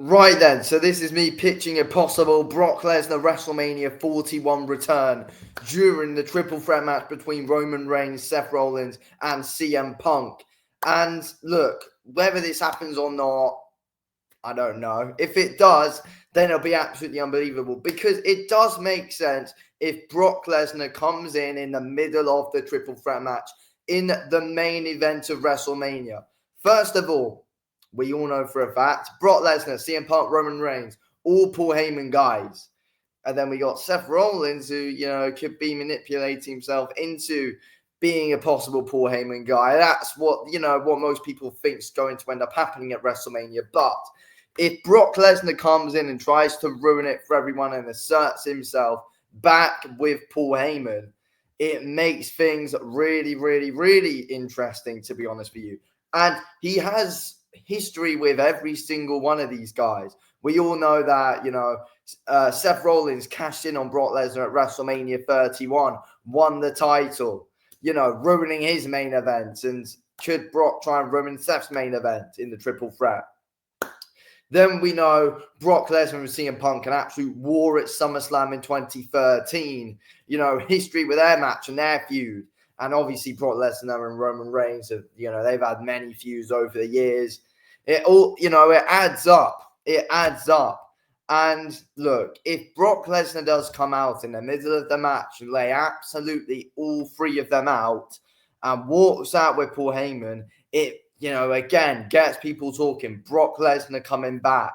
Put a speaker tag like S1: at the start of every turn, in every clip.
S1: Right then, so this is me pitching a possible Brock Lesnar WrestleMania 41 return during the triple threat match between Roman Reigns, Seth Rollins, and CM Punk. And look, whether this happens or not, I don't know. If it does, then it'll be absolutely unbelievable because it does make sense if Brock Lesnar comes in the middle of the triple threat match in the main event of WrestleMania. First of all, we all know for a fact Brock Lesnar, CM Punk, Roman Reigns, all Paul Heyman guys. And then we got Seth Rollins, who, could be manipulating himself into being a possible Paul Heyman guy. That's what most people think is going to end up happening at WrestleMania. But if Brock Lesnar comes in and tries to ruin it for everyone and asserts himself back with Paul Heyman, it makes things really, really, really interesting, to be honest with you. And he has history with every single one of these guys. We all know that, Seth Rollins cashed in on Brock Lesnar at WrestleMania 31, won the title, ruining his main event. And could Brock try and ruin Seth's main event in the triple threat? Then we know Brock Lesnar and CM Punk, an absolute war at SummerSlam in 2013. History with their match and their feud. And obviously Brock Lesnar and Roman Reigns have, they've had many feuds over the years. It all, it adds up. It adds up. And look, if Brock Lesnar does come out in the middle of the match and lay absolutely all three of them out and walks out with Paul Heyman, it, again, gets people talking. Brock Lesnar coming back.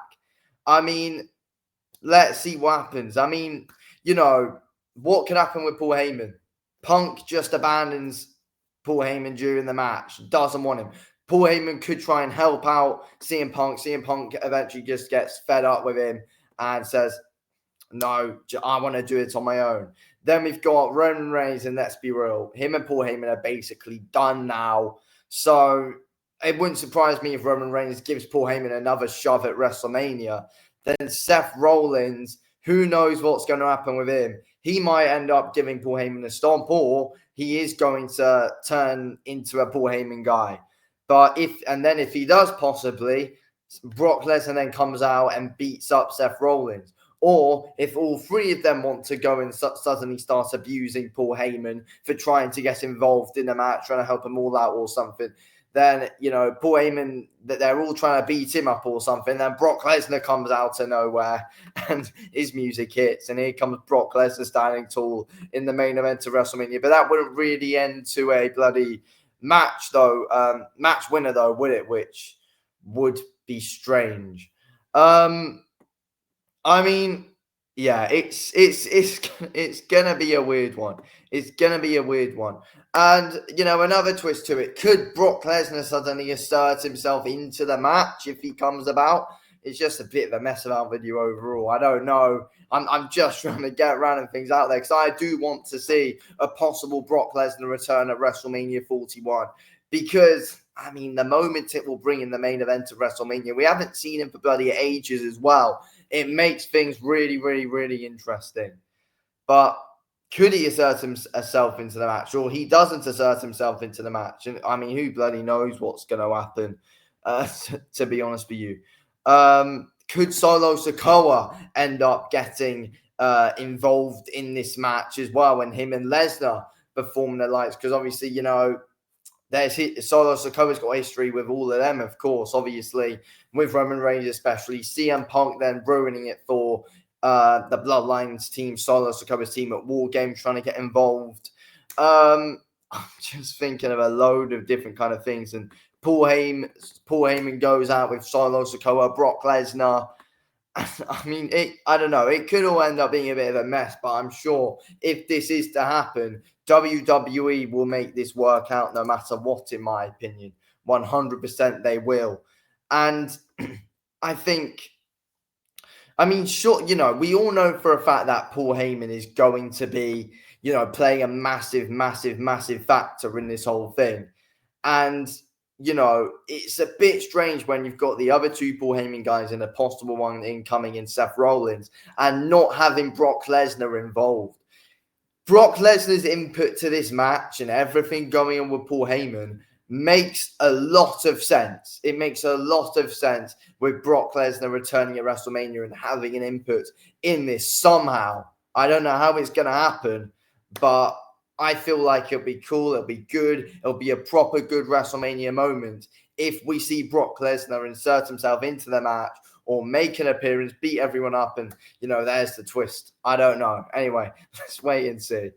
S1: I mean, let's see what happens. I mean, what could happen with Paul Heyman? Punk just abandons Paul Heyman during the match. Doesn't want him. Paul Heyman could try and help out CM Punk. CM Punk eventually just gets fed up with him and says, no, I want to do it on my own. Then we've got Roman Reigns, and let's be real, him and Paul Heyman are basically done now. So it wouldn't surprise me if Roman Reigns gives Paul Heyman another shove at WrestleMania. Then Seth Rollins, who knows what's going to happen with him? He might end up giving Paul Heyman a stomp, or he is going to turn into a Paul Heyman guy. But if he does, possibly, Brock Lesnar then comes out and beats up Seth Rollins. Or if all three of them want to go and suddenly start abusing Paul Heyman for trying to get involved in the match, trying to help him all out or something, then, Paul Heyman, that they're all trying to beat him up or something. Then Brock Lesnar comes out of nowhere and his music hits. And here comes Brock Lesnar standing tall in the main event of WrestleMania. But that wouldn't really end to a bloody match, though. Match winner, though, would it? Which would be strange. I mean, yeah, it's gonna be a weird one. It's gonna be a weird one. And another twist to it. Could Brock Lesnar suddenly assert himself into the match if he comes about? It's just a bit of a mess of our video overall. I don't know. I'm just trying to get random things out there because I do want to see a possible Brock Lesnar return at WrestleMania 41. Because, I mean, the moment it will bring in the main event of WrestleMania, we haven't seen him for bloody ages as well. It makes things really, really, really interesting. But could he assert himself into the match? Or he doesn't assert himself into the match? And I mean, who bloody knows what's going to happen, to be honest with you. Could Solo Sikoa end up getting involved in this match as well when him and Lesnar perform their lights? Because obviously, there's Solo Sikoa's got history with all of them, of course, obviously, with Roman Reigns especially. CM Punk then ruining it for the Bloodlines team, Solo Sikoa's team at War Games, trying to get involved. I'm just thinking of a load of different kind of things. And Paul Heyman goes out with Solo Sikoa, Brock Lesnar. I mean, I don't know. It could all end up being a bit of a mess, but I'm sure if this is to happen, WWE will make this work out no matter what, in my opinion. 100% they will. And I think, I mean, sure, we all know for a fact that Paul Heyman is going to be, playing a massive, massive, massive factor in this whole thing. And it's a bit strange when you've got the other two Paul Heyman guys and a possible one incoming in Seth Rollins and not having Brock Lesnar involved. Brock Lesnar's input to this match and everything going on with Paul Heyman makes a lot of sense. It makes a lot of sense with Brock Lesnar returning at WrestleMania and having an input in this somehow. I don't know how it's going to happen, but I feel like it'll be cool. It'll be good. It'll be a proper good WrestleMania moment if we see Brock Lesnar insert himself into the match or make an appearance, beat everyone up, and, there's the twist. I don't know. Anyway, let's wait and see.